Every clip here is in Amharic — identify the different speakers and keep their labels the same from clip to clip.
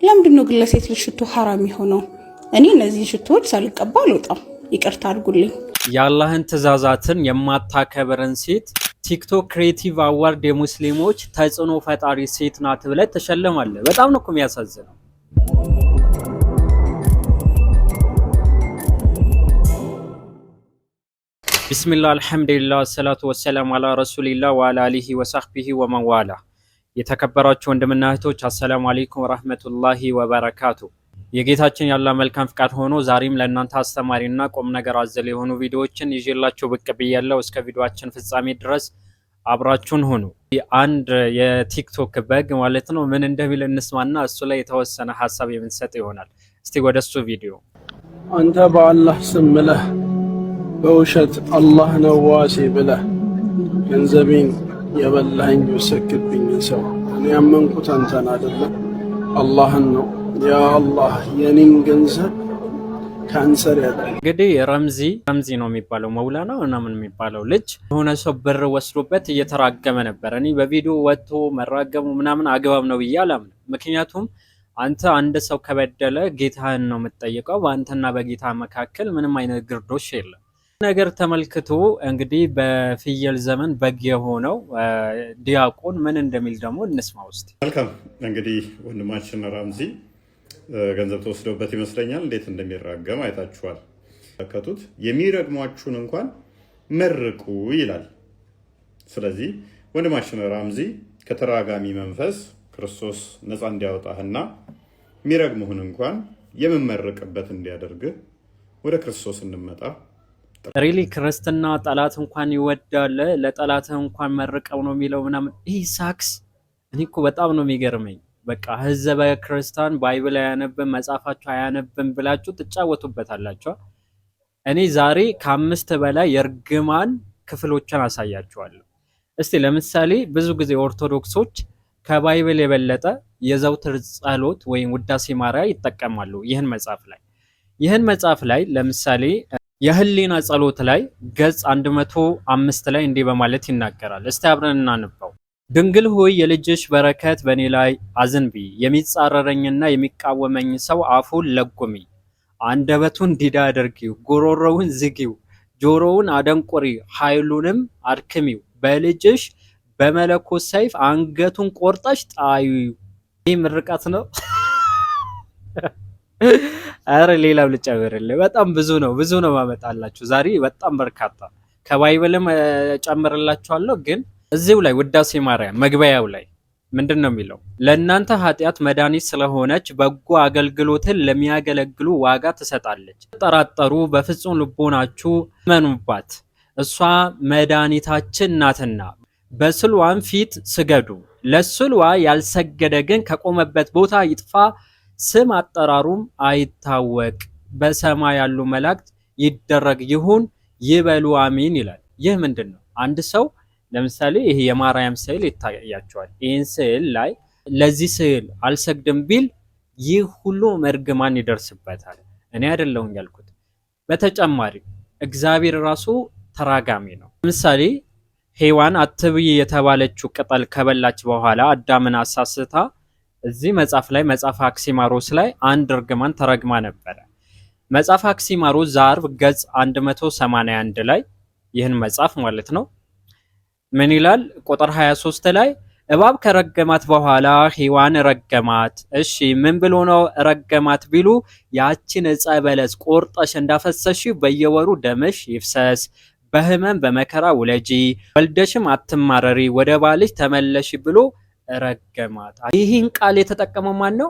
Speaker 1: ለምንድነው ግን ለሴት ልጅ ሽቶ ሐራም የሆነው? እኔ እነዚህ ሽቶዎች ሳልቀባ አልወጣም። ይቅርታ አድርጉልኝ።
Speaker 2: የአላህን ትእዛዛትን የማታከብርን ሴት ቲክቶክ ክሬቲቭ አዋርድ የሙስሊሞች ተጽዕኖ ፈጣሪ ሴት ናት ብለህ ተሸለማለህ። በጣም ነው እኮ የሚያሳዝነው። ቢስሚላህ አልሐምዱሊላህ ሰላቱ ወሰላም አላ ረሱሊላህ ወአላ አሊሂ ወሰህቢሂ ወመንዋላ። የተከበራችሁ ወንድምና እህቶች አሰላሙ አለይኩም ወራህመቱላሂ ወበረካቱ። የጌታችን ያላህ መልካም ፍቃድ ሆኖ ዛሬም ለእናንተ አስተማሪና ቁም ነገር አዘል የሆኑ ቪዲዮዎችን ይዤላችሁ ብቅ ብያለሁ። እስከ ቪዲዮአችን ፍጻሜ ድረስ አብራችሁን ሁኑ። አንድ የቲክቶክ በግ ማለት ነው ምን እንደሚል እንስማና እሱ ላይ የተወሰነ ሀሳብ የምንሰጥ ይሆናል። እስቲ ወደሱ ቪዲዮ።
Speaker 3: አንተ በአላህ ስም ብለህ በውሸት አላህ ነው ዋሴ ብለህ ገንዘቤን የበላኸኝ ወሰክብኝ ሰው እኔ ያመንኩት አንተን አይደለም አላህን ነው። ያ አላህ የኔን ገንዘብ ካንሰር ያደረገ
Speaker 2: እንግዲህ ረምዚ ነው የሚባለው መውላና ምናምን የሚባለው ልጅ የሆነ ሰው ብር ወስዶበት እየተራገመ ነበር። እኔ በቪዲዮ ወጥቶ መራገሙ ምናምን አግባብ ነው ብዬ አላምንም። ምክንያቱም አንተ አንድ ሰው ከበደለ ጌታህን ነው የምትጠይቀው። በአንተና በጌታ መካከል ምንም አይነት ግርዶሽ የለም። ነገር ተመልክቶ እንግዲህ በፍየል ዘመን በግ የሆነው ዲያቆን ምን እንደሚል ደግሞ እንስማ ውስጥ።
Speaker 4: መልካም እንግዲህ ወንድማችን ረምዚ ገንዘብ ተወስዶበት ይመስለኛል እንዴት እንደሚራገም አይታችኋል። ተከቱት የሚረግሟችሁን እንኳን መርቁ ይላል። ስለዚህ ወንድማችን ረምዚ ከተራጋሚ መንፈስ ክርስቶስ ነፃ እንዲያወጣህና የሚረግሙህን እንኳን የምመርቅበት እንዲያደርግህ ወደ ክርስቶስ እንመጣ።
Speaker 2: ሪሊ ክርስትና ጠላት እንኳን ይወዳል። ለጠላትህ እንኳን መርቀው ነው የሚለው ምናምን። ይህ ሳክስ እኔ እኮ በጣም ነው የሚገርመኝ። በቃ ህዝበ ክርስቲያን ባይብል አያነብም መጽሐፋችሁ አያነብም ብላችሁ ትጫወቱበታላችሁ። እኔ ዛሬ ከ5 በላይ የእርግማን ክፍሎችን አሳያችኋለሁ። እስቲ ለምሳሌ ብዙ ጊዜ ኦርቶዶክሶች ከባይብል የበለጠ የዘውትር ጸሎት ወይም ውዳሴ ማርያም ይጠቀማሉ። ይህን መጽሐፍ ላይ ለምሳሌ የህሊና ጸሎት ላይ ገጽ 105 ላይ እንዲህ በማለት ይናገራል። እስቲ አብረን እናንባው። ድንግል ሆይ የልጅሽ በረከት በእኔ ላይ አዝንቢ፣ የሚጻረረኝና የሚቃወመኝ ሰው አፉን ለጉሚ፣ አንደበቱን ዲዳ አድርጊው፣ ጉሮሮውን ዝጊው፣ ጆሮውን አደንቁሪ፣ ኃይሉንም አድክሚው፣ በልጅሽ በመለኮት ሰይፍ አንገቱን ቆርጠሽ ጣዩ። ይህ ምርቃት ነው። አረ ሌላው ልጨምርልህ። በጣም ብዙ ነው ማመጣላችሁ ዛሬ በጣም በርካታ ከባይብልም ጨምርላችኋለሁ። ግን እዚሁ ላይ ውዳሴ ማርያም መግቢያው ላይ ምንድን ነው የሚለው? ለእናንተ ኃጢአት መድኃኒት ስለሆነች በጎ አገልግሎትን ለሚያገለግሉ ዋጋ ትሰጣለች። ተጠራጠሩ፣ በፍጹም ልቦናችሁ እመኑባት፣ እሷ መድኃኒታችን ናትና። በስልዋም ፊት ስገዱ። ለስልዋ ያልሰገደ ግን ከቆመበት ቦታ ይጥፋ፣ ስም አጠራሩም አይታወቅ። በሰማይ ያሉ መላእክት ይደረግ ይሁን ይበሉ አሚን ይላል። ይህ ምንድን ነው? አንድ ሰው ለምሳሌ ይሄ የማርያም ስዕል ይታያቸዋል። ይህን ስዕል ላይ ለዚህ ስዕል አልሰግድም ቢል ይህ ሁሉ እርግማን ይደርስበታል። እኔ አይደለሁም ያልኩት። በተጨማሪ እግዚአብሔር ራሱ ተራጋሚ ነው። ለምሳሌ ሔዋን አትብይ የተባለችው ቅጠል ከበላች በኋላ አዳምን አሳስታ እዚህ መጽሐፍ ላይ መጽሐፍ አክሲማሮስ ላይ አንድ እርግማን ተረግማ ነበረ። መጽሐፍ አክሲማሮስ ዘአርብ ገጽ 181 ላይ ይህን መጽሐፍ ማለት ነው ምን ይላል? ቁጥር 23 ላይ እባብ ከረገማት በኋላ ሔዋን ረገማት። እሺ ምን ብሎ ነው ረገማት ቢሉ ያችን ዕፀ በለስ ቆርጠሽ እንዳፈሰሽ በየወሩ ደምሽ ይፍሰስ፣ በህመም በመከራ ውለጂ፣ ወልደሽም አትማረሪ፣ ወደ ባልሽ ተመለሽ ብሎ ረገማት። ይህን ቃል የተጠቀመው ማን ነው?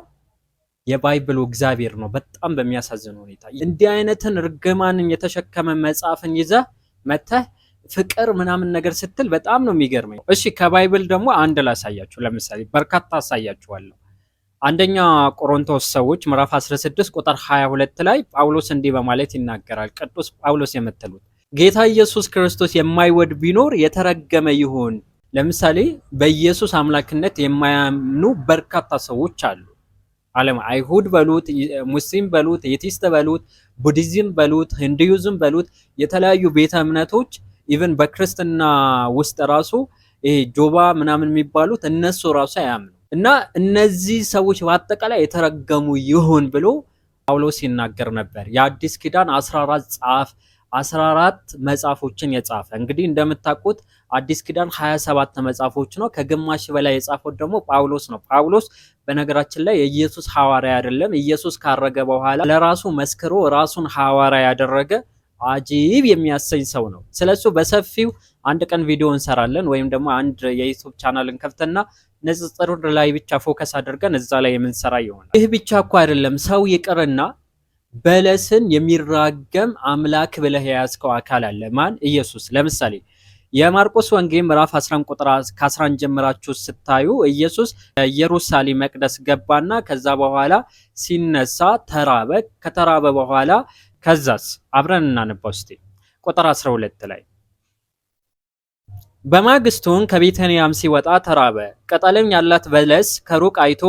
Speaker 2: የባይብሉ እግዚአብሔር ነው። በጣም በሚያሳዝን ሁኔታ እንዲህ አይነትን ርግማንን የተሸከመ መጽሐፍን ይዘህ መተህ ፍቅር ምናምን ነገር ስትል በጣም ነው የሚገርመኝ። እሺ ከባይብል ደግሞ አንድ ላሳያችሁ። ለምሳሌ በርካታ አሳያችኋለሁ። አንደኛ ቆሮንቶስ ሰዎች ምዕራፍ 16 ቁጥር 22 ላይ ጳውሎስ እንዲህ በማለት ይናገራል። ቅዱስ ጳውሎስ የምትሉት ጌታ ኢየሱስ ክርስቶስ የማይወድ ቢኖር የተረገመ ይሁን። ለምሳሌ በኢየሱስ አምላክነት የማያምኑ በርካታ ሰዎች አሉ። ዓለም አይሁድ በሉት፣ ሙስሊም በሉት፣ ኤቲስት በሉት፣ ቡዲዝም በሉት፣ ሂንዱይዝም በሉት፣ የተለያዩ ቤተ እምነቶች ኢቭን በክርስትና ውስጥ ራሱ ይሄ ጆባ ምናምን የሚባሉት እነሱ ራሱ አያምኑ። እና እነዚህ ሰዎች በአጠቃላይ የተረገሙ ይሁን ብሎ ጳውሎስ ይናገር ነበር። የአዲስ ኪዳን 14 መጽሐፎችን የጻፈ እንግዲህ እንደምታውቁት አዲስ ኪዳን 27 መጽሐፎች ነው። ከግማሽ በላይ የጻፈው ደግሞ ጳውሎስ ነው። ጳውሎስ በነገራችን ላይ የኢየሱስ ሐዋርያ አይደለም። ኢየሱስ ካረገ በኋላ ለራሱ መስክሮ ራሱን ሐዋርያ ያደረገ አጂብ የሚያሰኝ ሰው ነው። ስለሱ በሰፊው አንድ ቀን ቪዲዮ እንሰራለን፣ ወይም ደግሞ አንድ የዩቲዩብ ቻናልን ከፍተና ንጽጽር ላይ ብቻ ፎከስ አድርገን እዛ ላይ የምንሰራ ይሆናል። ይህ ብቻ እኮ አይደለም፣ ሰው ይቅርና በለስን የሚራገም አምላክ ብለህ የያዝከው አካል አለ። ማን? ኢየሱስ። ለምሳሌ የማርቆስ ወንጌል ምዕራፍ 11 ቁጥር 11 ጀምራችሁ ስታዩ ኢየሱስ ኢየሩሳሌም መቅደስ ገባና ከዛ በኋላ ሲነሳ ተራበ። ከተራበ በኋላ ከዛስ አብረን እናነባው እስቲ ቁጥር 12 ላይ በማግስቱም ከቤተልሔም ሲወጣ ተራበ። ቅጠልም ያላት በለስ ከሩቅ አይቶ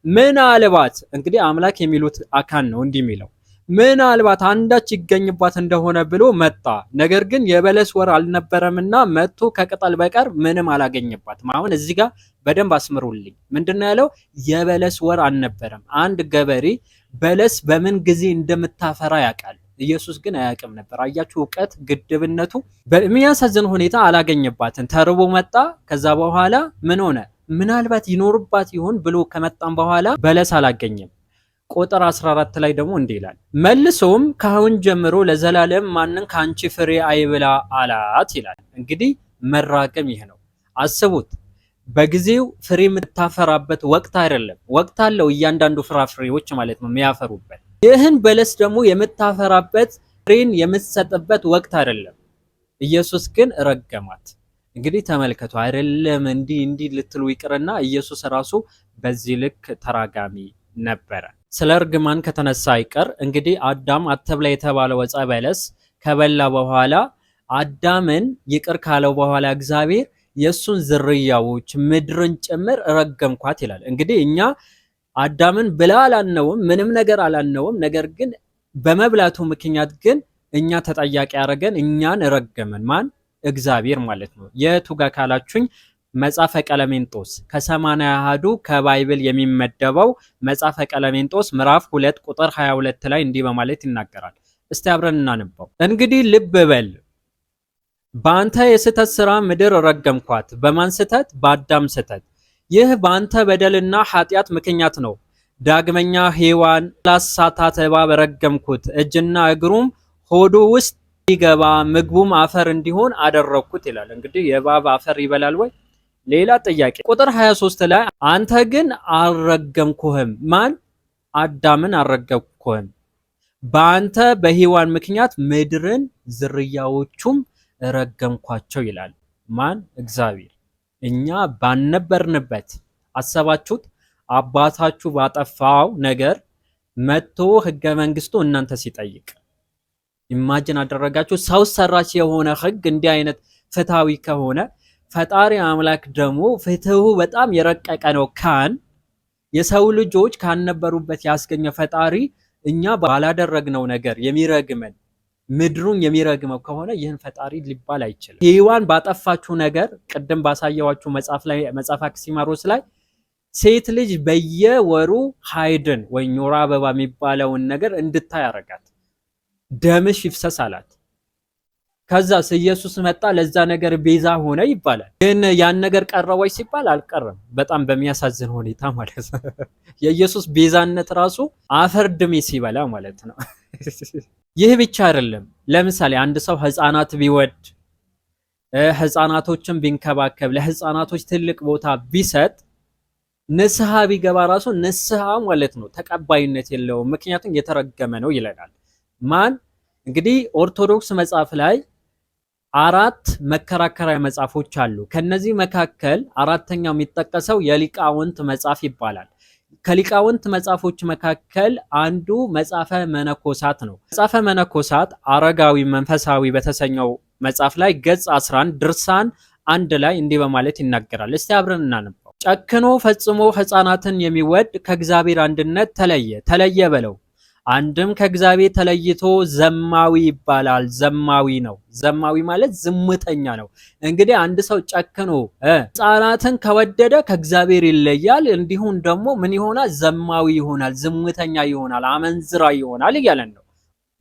Speaker 2: ምናልባት እንግዲህ አምላክ የሚሉት አካል ነው እንዲህ የሚለው ምናልባት አንዳች ይገኝባት እንደሆነ ብሎ መጣ። ነገር ግን የበለስ ወር አልነበረምና መጥቶ ከቅጠል በቀር ምንም አላገኘባትም። አሁን እዚህ ጋር በደንብ አስምሩልኝ። ምንድነው ያለው? የበለስ ወር አልነበረም። አንድ ገበሬ በለስ በምን ጊዜ እንደምታፈራ ያውቃል። ኢየሱስ ግን አያውቅም ነበር። አያችሁ እውቀት ግድብነቱ። በሚያሳዝን ሁኔታ አላገኘባትም። ተርቦ መጣ። ከዛ በኋላ ምን ሆነ? ምናልባት ይኖርባት ይሆን ብሎ ከመጣም በኋላ በለስ አላገኘም። ቁጥር 14 ላይ ደግሞ እንዲህ ይላል፣ መልሶም ካሁን ጀምሮ ለዘላለም ማንን ካንቺ ፍሬ አይብላ አላት ይላል። እንግዲህ መራገም ይሄ ነው። አስቡት፣ በጊዜው ፍሬ የምታፈራበት ወቅት አይደለም። ወቅት አለው እያንዳንዱ ፍራፍሬዎች ማለት ነው የሚያፈሩበት። ይህን በለስ ደግሞ የምታፈራበት ፍሬን የምትሰጥበት ወቅት አይደለም። ኢየሱስ ግን ረገማት። እንግዲህ ተመልከቱ፣ አይደለም እንዲህ ልትሉ ይቅርና ኢየሱስ ራሱ በዚህ ልክ ተራጋሚ ነበረ። ስለ እርግማን ከተነሳ አይቀር እንግዲህ አዳም አትብላ የተባለው ዕፀ በለስ ከበላ በኋላ አዳምን ይቅር ካለው በኋላ እግዚአብሔር የሱን ዝርያዎች ምድርን ጭምር ረገምኳት ይላል። እንግዲህ እኛ አዳምን ብላ አላልነውም፣ ምንም ነገር አላልነውም። ነገር ግን በመብላቱ ምክንያት ግን እኛ ተጠያቂ ያደረገን፣ እኛን ረገመን። ማን? እግዚአብሔር ማለት ነው። የቱ ጋር ካላችሁኝ መጽሐፈ ቀለሜንጦስ ከ80 አሐዱ ከባይብል የሚመደበው መጽሐፈ ቀለሜንጦስ ምዕራፍ 2 ቁጥር 22 ላይ እንዲህ በማለት ይናገራል። እስቲ አብረን እናንባው። እንግዲህ ልብ በል፣ በአንተ የስተት ስራ ምድር ረገምኳት። በማን ስተት? በአዳም ስተት። ይህ በአንተ በደልና ኃጢአት ምክንያት ነው። ዳግመኛ ሔዋን ላሳታት እባብ ረገምኩት፣ እጅና እግሩም ሆዱ ውስጥ ይገባ ምግቡም አፈር እንዲሆን አደረግኩት ይላል። እንግዲህ የእባብ አፈር ይበላል ወይ? ሌላ ጥያቄ ቁጥር 23 ላይ አንተ ግን አልረገምኩህም። ማን? አዳምን አልረገምኩህም። በአንተ በሔዋን ምክንያት ምድርን ዝርያዎቹም ረገምኳቸው ይላል። ማን? እግዚአብሔር። እኛ ባልነበርንበት አሰባችሁት? አባታችሁ ባጠፋው ነገር መጥቶ ህገ መንግስቱ እናንተ ሲጠይቅ ኢማጂን አደረጋችሁ? ሰው ሰራች የሆነ ህግ እንዲህ አይነት ፍትሃዊ ከሆነ ፈጣሪ አምላክ ደግሞ ፍትሁ በጣም የረቀቀ ነው። የሰው ልጆች ካነበሩበት ያስገኘ ፈጣሪ እኛ ባላደረግነው ነገር የሚረግመን ምድሩን የሚረግመው ከሆነ ይህን ፈጣሪ ሊባል አይችልም። ሔዋን ባጠፋችሁ ነገር ቅድም ባሳየዋችሁ መጽሐፈ አክሲማሮስ ላይ ሴት ልጅ በየወሩ ሃይድን ወይ ኖራ አበባ የሚባለውን ነገር እንድታይ ያረጋት፣ ደምሽ ይፍሰስ አላት። ከዛስ ኢየሱስ መጣ፣ ለዛ ነገር ቤዛ ሆነ ይባላል። ግን ያን ነገር ቀረበች ሲባል አልቀረም። በጣም በሚያሳዝን ሁኔታ ማለት ነው። የኢየሱስ ቤዛነት ራሱ አፈር ድሜ ሲበላ ማለት ነው። ይህ ብቻ አይደለም። ለምሳሌ አንድ ሰው ህፃናት ቢወድ፣ ህፃናቶችን ቢንከባከብ፣ ለህፃናቶች ትልቅ ቦታ ቢሰጥ፣ ንስሐ ቢገባ ራሱ ንስሐ ማለት ነው ተቀባይነት የለውም፣ ምክንያቱም የተረገመ ነው ይለናል። ማን? እንግዲህ ኦርቶዶክስ መጽሐፍ ላይ 4 መከራከሪያ መጽሐፎች አሉ። ከነዚህ መካከል አራተኛው የሚጠቀሰው የሊቃውንት መጽሐፍ ይባላል። ከሊቃውንት መጽሐፎች መካከል አንዱ መጽሐፈ መነኮሳት ነው። መጽሐፈ መነኮሳት አረጋዊ መንፈሳዊ በተሰኘው መጽሐፍ ላይ ገጽ 11 ድርሳን 1 ላይ እንዲህ በማለት ይናገራል። እስቲ አብረን እናንባው። ጨክኖ ፈጽሞ ህፃናትን የሚወድ ከእግዚአብሔር አንድነት ተለየ በለው። አንድም ከእግዚአብሔር ተለይቶ ዘማዊ ይባላል። ዘማዊ ነው። ዘማዊ ማለት ዝሙተኛ ነው። እንግዲህ አንድ ሰው ጨክኖ ሕፃናትን ከወደደ ከእግዚአብሔር ይለያል። እንዲሁም ደግሞ ምን ይሆናል? ዘማዊ ይሆናል፣ ዝሙተኛ ይሆናል፣ አመንዝራ ይሆናል እያለን ነው።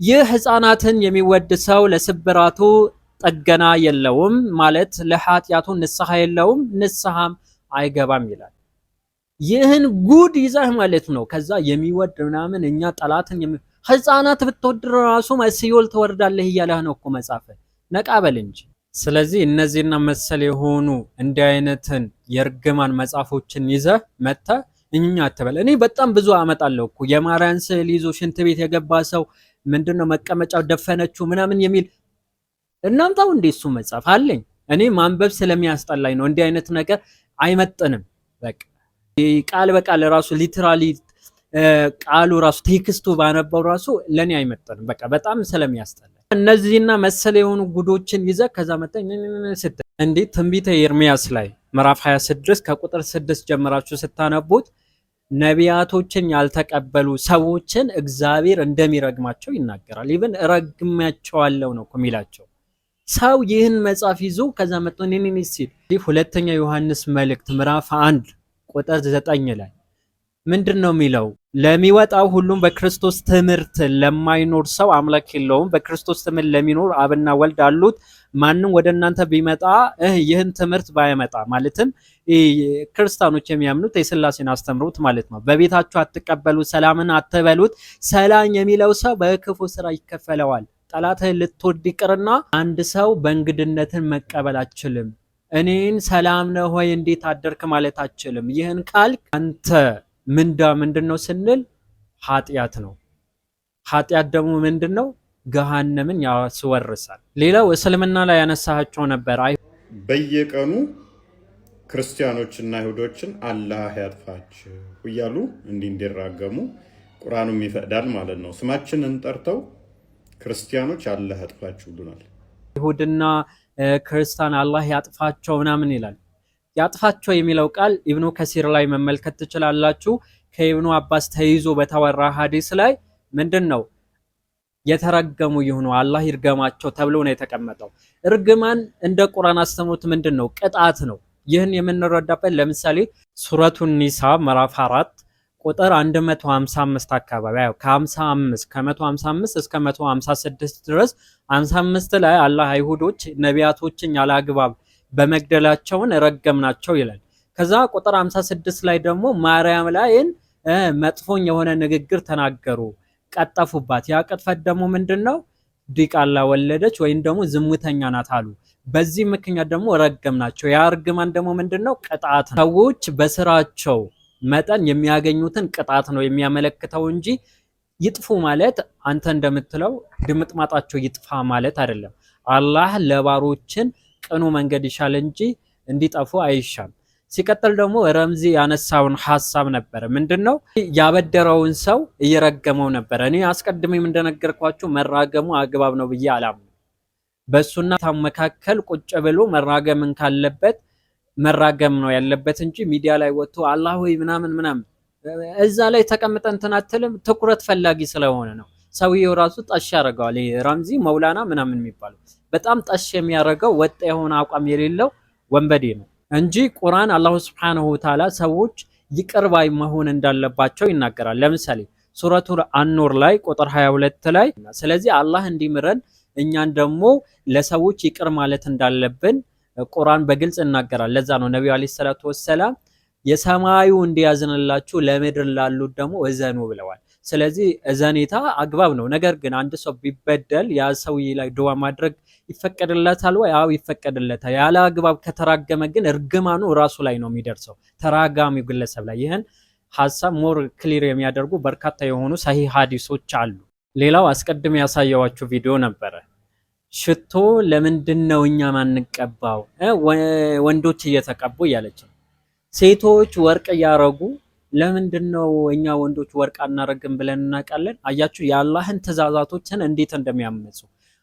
Speaker 2: ይህ ሕፃናትን የሚወድ ሰው ለስብራቱ ጥገና የለውም ማለት ለኃጢአቱ ንስሐ የለውም፣ ንስሐም አይገባም ይላል። ይህን ጉድ ይዘህ ማለት ነው ከዛ የሚወድ ምናምን እኛ ጠላትን ሕፃናት ብትወድ ራሱ ሲኦል ትወርዳለህ እያለህ ነው እኮ መጻፈ። ነቃ በል እንጂ። ስለዚህ እነዚህና መሰል የሆኑ እንዲህ አይነትን የእርግማን መጽሐፎችን ይዘህ መጥተህ እኛ አትበል። እኔ በጣም ብዙ አመጣለሁ እኮ የማርያም ስዕል ይዞ ሽንት ቤት የገባ ሰው ምንድነው መቀመጫው ደፈነችው ምናምን የሚል እናምጣው። እንደ እሱ መጽሐፍ አለኝ እኔ ማንበብ ስለሚያስጠላኝ ነው። እንዲህ አይነት ነገር አይመጥንም። በቃ ቃል በቃል ራሱ ሊትራሊ ቃሉ ራሱ ቴክስቱ ባነበው ራሱ ለኔ አይመጥንም። በቃ በጣም ስለሚያስጠላ እነዚህና መሰል የሆኑ ጉዶችን ይዘ ከዛ መጣኝ ስትል እንዴ ትንቢተ ኤርሚያስ ላይ ምዕራፍ 26 ከቁጥር 6 ጀምራችሁ ስታነቡት ነቢያቶችን ያልተቀበሉ ሰዎችን እግዚአብሔር እንደሚረግማቸው ይናገራል። ኢቭን እረግማቸዋለሁ ነው የሚላቸው። ሰው ይህን መጽሐፍ ይዞ ከዛ መጥቶ ነኝ ሲል ሁለተኛ ዮሐንስ መልእክት ምዕራፍ 1 ቁጥር 9 ላይ ምንድነው የሚለው? ለሚወጣው ሁሉም በክርስቶስ ትምህርት ለማይኖር ሰው አምላክ የለውም። በክርስቶስ ትምህርት ለሚኖር አብና ወልድ አሉት። ማንም ወደ እናንተ ቢመጣ ይህን ትምህርት ባይመጣ ማለትም ክርስቲያኖች የሚያምኑት የሥላሴን አስተምሮት ማለት ነው። በቤታችሁ አትቀበሉት፣ ሰላምን አትበሉት። ሰላም የሚለው ሰው በክፉ ስራ ይከፈለዋል። ጠላትህን ልትወድ ይቅርና አንድ ሰው በእንግድነትን መቀበል አችልም። እኔን ሰላም ነው ሆይ እንዴት አደርክ ማለት አችልም። ይህን ካልክ አንተ ምንዳ ምንድነው ስንል ኃጢአት ነው። ኃጢአት ደግሞ ምንድነው? ገሃነምን ያስወርሳል። ሌላው እስልምና ላይ ያነሳቸው ነበር።
Speaker 4: በየቀኑ ክርስቲያኖችና አይሁዶችን አላህ ያጥፋችሁ እያሉ እንዲራገሙ ቁርአኑም ይፈቅዳል ማለት ነው። ስማችንን ጠርተው ክርስቲያኖች አላህ ያጥፋችሁ ብሉናል።
Speaker 2: ይሁድና ክርስቲያን አላህ ያጥፋቸው ምናምን ይላል። ያጥፋቸው የሚለው ቃል ኢብኑ ከሲር ላይ መመልከት ትችላላችሁ። ከኢብኑ አባስ ተይዞ በተወራ ሐዲስ ላይ ምንድነው የተረገሙ ይሁኑ አላህ ይርገማቸው ተብሎ ነው የተቀመጠው። እርግማን እንደ ቁርአን አስተምሮት ምንድነው? ቅጣት ነው። ይህን የምንረዳበት ለምሳሌ ሱረቱን ኒሳ ምዕራፍ 4 ቁጥር 155 አካባቢ ከ55 ከ155 እስከ 156 ድረስ 55 ላይ አላህ አይሁዶች ነቢያቶችን ያላግባብ በመግደላቸውን ረገምናቸው ይላል። ከዛ ቁጥር 56 ላይ ደግሞ ማርያም ላይን መጥፎኝ የሆነ ንግግር ተናገሩ፣ ቀጠፉባት። ያ ቅጥፈት ደግሞ ምንድነው? ዲቃላ ወለደች ወይም ደግሞ ዝሙተኛ ናት አሉ። በዚህ ምክንያት ደግሞ ረገምናቸው። ያ እርግማን ደግሞ ምንድነው? ቅጣት ነው። ሰዎች በስራቸው መጠን የሚያገኙትን ቅጣት ነው የሚያመለክተው እንጂ ይጥፉ ማለት አንተ እንደምትለው ድምጥማጣቸው ይጥፋ ማለት አይደለም። አላህ ለባሮችን ቅኑ መንገድ ይሻል እንጂ እንዲጠፉ አይሻም። ሲቀጥል ደግሞ ረምዚ ያነሳውን ሐሳብ ነበር። ምንድነው? ያበደረውን ሰው እየረገመው ነበር። እኔ አስቀድሜም እንደነገርኳችሁ መራገሙ አግባብ ነው ብዬ አላምንም። በሱና መካከል ቁጭ ብሎ መራገምን ካለበት መራገም ነው ያለበት እንጂ ሚዲያ ላይ ወጥቶ አላህ ወይ ምናምን እዛ ላይ ተቀምጠን እንትን አትልም። ትኩረት ፈላጊ ስለሆነ ነው። ሰውየው ራሱ ጠሽ ያደርገዋል። ረምዚ መውላና ምናምን የሚባለው በጣም ጠሽ የሚያደርገው ወጥ የሆነ አቋም የሌለው ወንበዴ ነው እንጂ ቁርአን አላሁ ሱብሓነሁ ወተዓላ ሰዎች ይቅር ባይ መሆን እንዳለባቸው ይናገራል። ለምሳሌ ሱረቱ አኑር ላይ ቁጥር 22 ላይ ስለዚህ አላህ እንዲምረን እኛን ደግሞ ለሰዎች ይቅር ማለት እንዳለብን ቁርአን በግልጽ ይናገራል። ለዛ ነው ነብዩ አለይሂ ሰላቱ ወሰለም የሰማዩ እንዲያዝንላችሁ ለምድር ላሉት ደግሞ እዘኑ ብለዋል። ስለዚህ እዘኔታ አግባብ ነው። ነገር ግን አንድ ሰው ቢበደል ያ ሰውዬ ላይ ዱዓ ማድረግ ይፈቀድለታል ወይ? አዎ ይፈቀድለታል። ያለ አግባብ ከተራገመ ግን እርግማኑ ራሱ ላይ ነው የሚደርሰው፣ ተራጋሚው ግለሰብ ላይ። ይህን ሐሳብ ሞር ክሊር የሚያደርጉ በርካታ የሆኑ ሰሂህ ሐዲሶች አሉ። ሌላው አስቀድም ያሳየዋችሁ ቪዲዮ ነበረ። ሽቶ ለምንድነው እኛ ማንቀባው? ወንዶች እየተቀቡ እያለች ነው። ሴቶች ወርቅ እያረጉ ለምንድነው እኛ ወንዶች ወርቅ አናረግም ብለን እናውቃለን። አያችሁ የአላህን ትእዛዛቶችን እንዴት እንደሚያመጹ።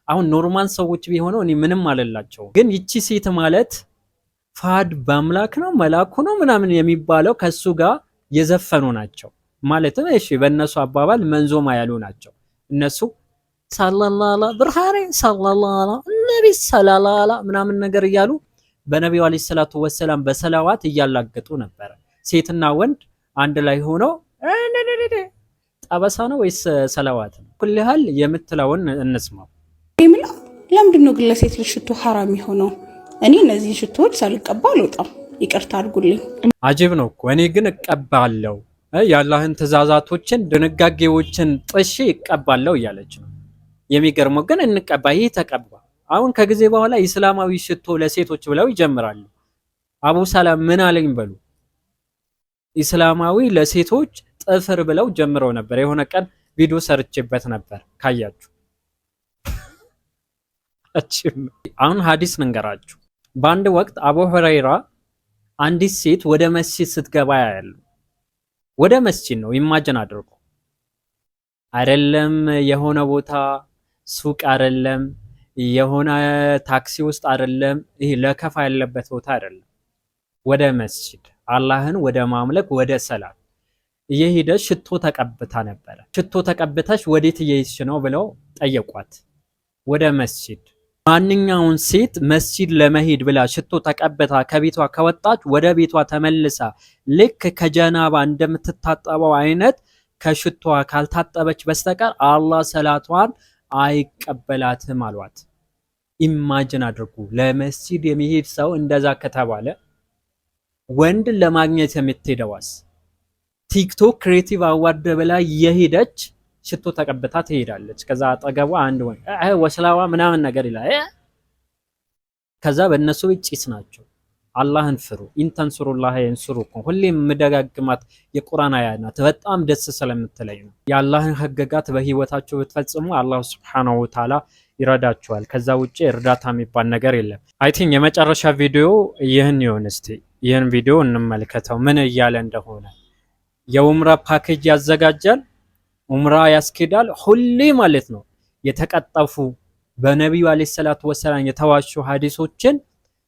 Speaker 2: አሁን ኖርማል ሰዎች ቢሆነው እኔ ምንም አልላቸው፣ ግን ይቺ ሴት ማለት ፋድ በአምላክ ነው መላኩ ነው ምናምን የሚባለው ከሱ ጋር የዘፈኑ ናቸው። ማለትም እሺ በእነሱ አባባል መንዞማ ያሉ ናቸው። እነሱ ሰለላላ ብርሃኔ ሰለላላ ነቢ ሰለላላ ምናምን ነገር እያሉ በነቢዩ አለይሂ ሰላቱ ወሰላም በሰላዋት እያላገጡ ነበረ። ሴትና ወንድ አንድ ላይ ሆኖ ጠበሳ ነው ወይስ ሰላዋት ነው? ኩል ያህል የምትለውን እንስማው።
Speaker 1: ይምላ ለምንድን ነው ግን ለሴት ልጅ ሽቶ ሐራም የሆነው? እኔ እነዚህ ሽቶዎች ሳልቀባ አልወጣም፣ ይቅርታ አድርጉልኝ።
Speaker 2: አጅብ ነው እኮ እኔ ግን እቀባለሁ፣ የአላህን ትእዛዛቶችን ድንጋጌዎችን ጥሼ እቀባለሁ እያለች ነው። የሚገርመው ግን እንቀባ፣ ይህ ተቀባ። አሁን ከጊዜ በኋላ ኢስላማዊ ሽቶ ለሴቶች ብለው ይጀምራሉ። አቡ ሰላም ምን አለኝ በሉ። ኢስላማዊ ለሴቶች ጥፍር ብለው ጀምረው ነበር። የሆነ ቀን ቪዲዮ ሰርቼበት ነበር ካያችሁ። አሁን ሐዲስ ልንገራችሁ። በአንድ ወቅት አቡ ሁረይራ አንዲት ሴት ወደ መስጂድ ስትገባ ያያሉ። ወደ መስጂድ ነው ኢማጅን አድርጉ። አይደለም የሆነ ቦታ ሱቅ አይደለም፣ የሆነ ታክሲ ውስጥ አይደለም፣ ይሄ ለከፋ ያለበት ቦታ አይደለም። ወደ መስጂድ አላህን ወደ ማምለክ ወደ ሰላት እየሄደች ሽቶ ተቀብታ ነበረ። ሽቶ ተቀብተሽ ወዴት እየሄድሽ ነው ብለው ጠየቋት። ወደ መስጂድ። ማንኛውን ሴት መስጂድ ለመሄድ ብላ ሽቶ ተቀብታ ከቤቷ ከወጣች ወደ ቤቷ ተመልሳ ልክ ከጀናባ እንደምትታጠበው አይነት ከሽቷ ካልታጠበች በስተቀር አላህ ሰላቷን አይቀበላትም አሏት። ኢማጅን አድርጉ። ለመስጂድ የሚሄድ ሰው እንደዛ ከተባለ ወንድን ለማግኘት የምትሄደዋስ ቲክቶክ ክሬቲቭ አዋርድ ብላ የሄደች ሽቶ ተቀብታ ትሄዳለች። ከዛ አጠገቧ አንድ ወንድ ወስላዋ ምናምን ነገር ይላል። ከዛ በእነሱ ጭስ ናቸው። አላህን ፍሩ። ኢንተንሱሩላህ የንሱሩኩም። ሁሌም የምደጋግማት የቁርአን አያ ናት። በጣም ደስ ስለምትለኝ ነው። የአላህን ህግጋት በህይወታችሁ ብትፈጽሙ አላህ ሱብሓነሁ ወተዓላ ይረዳችኋል። ከዛ ውጪ እርዳታ የሚባል ነገር የለም። አይ ቲንክ የመጨረሻ ቪዲዮ ይህን ይሁን። እስቲ ይህን ቪዲዮ እንመልከተው ምን እያለ እንደሆነ። የኡምራ ፓኬጅ ያዘጋጃል፣ ኡምራ ያስኬዳል። ሁሌ ማለት ነው የተቀጠፉ በነቢዩ አለይሂ ሰላቱ ወሰላም የተዋሹ ሐዲሶችን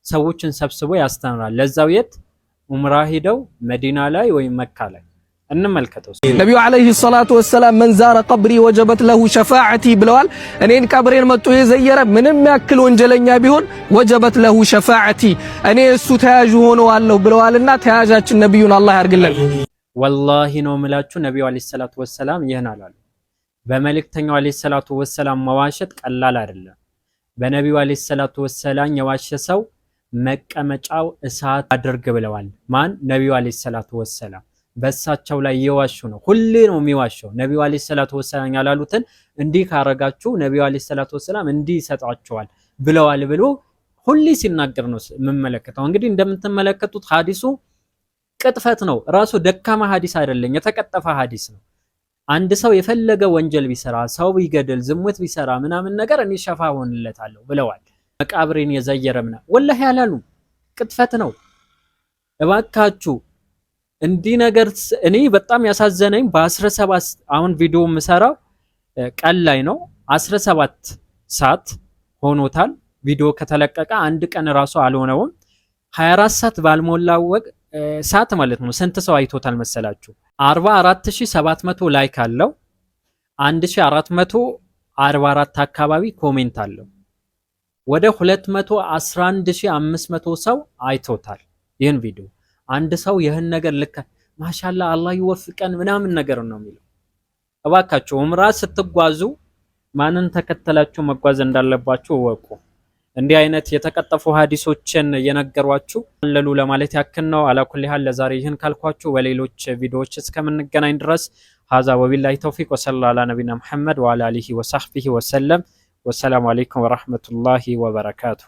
Speaker 2: ሰዎችን ሰብስቦ ያስተምራል። ለዛው የት ኡምራ ሄደው መዲና ላይ ወይ መካ ላይ እንመልከተው።
Speaker 5: ነቢዩ አለይሂ ሰላቱ ወሰላም መን ዛረ ቀብሪ ወጀበት ለሁ ሸፋዓቲ ብለዋል። እኔን ቀብሬን መጥቶ የዘየረ ምንም ያክል ወንጀለኛ ቢሆን ወጀበት ለሁ ሸፋዓቲ እኔ እሱ ተያዥ ሆነዋለሁ ብለዋልና ተያዣችን ነቢዩን አላህ ያርግልን።
Speaker 2: ወላሂ ነው ምላችሁ ነቢዩ አለይሂ ሰላቱ ወሰላም ይህን አላሉ። በመልእክተኛው አለይሂ ሰላቱ ወሰላም መዋሸት ቀላል አይደለም። በነቢዩ አለይሂ ሰላቱ ወሰላም የዋሸ ሰው መቀመጫው እሳት አድርግ ብለዋል። ማን? ነቢዩ አለይሂ ሰላቱ ወሰላም። በእሳቸው ላይ እየዋሹ ነው። ሁሌ ነው የሚዋሸው። ነቢዩ አለይሂ ሰላቱ ወሰላም ያላሉትን እንዲህ ካረጋችሁ ነቢዩ አለይሂ ሰላቱ ወሰላም እንዲህ ይሰጣቸዋል ብለዋል ብሎ ሁሌ ሲናገር ነው የምመለከተው። እንግዲህ እንደምትመለከቱት ሐዲሱ ቅጥፈት ነው። ራሱ ደካማ ሐዲስ አይደለም፣ የተቀጠፈ ሐዲስ ነው። አንድ ሰው የፈለገ ወንጀል ቢሰራ፣ ሰው ቢገድል፣ ዝሙት ቢሰራ ምናምን ነገር እኔ ሸፋ ሆንለታለሁ ብለዋል። መቃብሬን የዘየረምና ወላሂ ያላሉ ቅጥፈት ነው። እባካችሁ እንዲህ ነገር እኔ በጣም ያሳዘነኝ በ17 አሁን ቪዲዮ የምሰራው ቀን ላይ ነው። 17 ሰዓት ሆኖታል ቪዲዮ ከተለቀቀ፣ አንድ ቀን ራሱ አልሆነውም። 24 ሰዓት ባልሞላው ሰዓት ማለት ነው። ስንት ሰው አይቶታል መሰላችሁ? 44700 ላይክ አለው። 1444 አካባቢ ኮሜንት አለው። ወደ 211500 ሰው አይቶታል ይህን ቪዲዮ። አንድ ሰው ይህን ነገር ልክ ማሻአላ አላህ ይወፍቀን ምናምን ነገር ነው የሚለው። እባካችሁ ኡምራ ስትጓዙ ማንን ተከተላችሁ መጓዝ እንዳለባችሁ ወቁ። እንዲህ አይነት የተቀጠፉ ሐዲሶችን የነገሯችሁ አለሉ ለማለት ያክል ነው። አላኩል ሐል ለዛሬ ይህን ካልኳችሁ በሌሎች ቪዲዮዎች እስከምንገናኝ ድረስ ሀዛ ወቢላሂ ተውፊቅ ወሰለላሁ ዐላ ነቢና መሐመድ ወዐላ አሊሂ ወሰህቢሂ ወሰለም። ወሰላሙ አለይኩም ወራህመቱላሂ ወበረካቱ።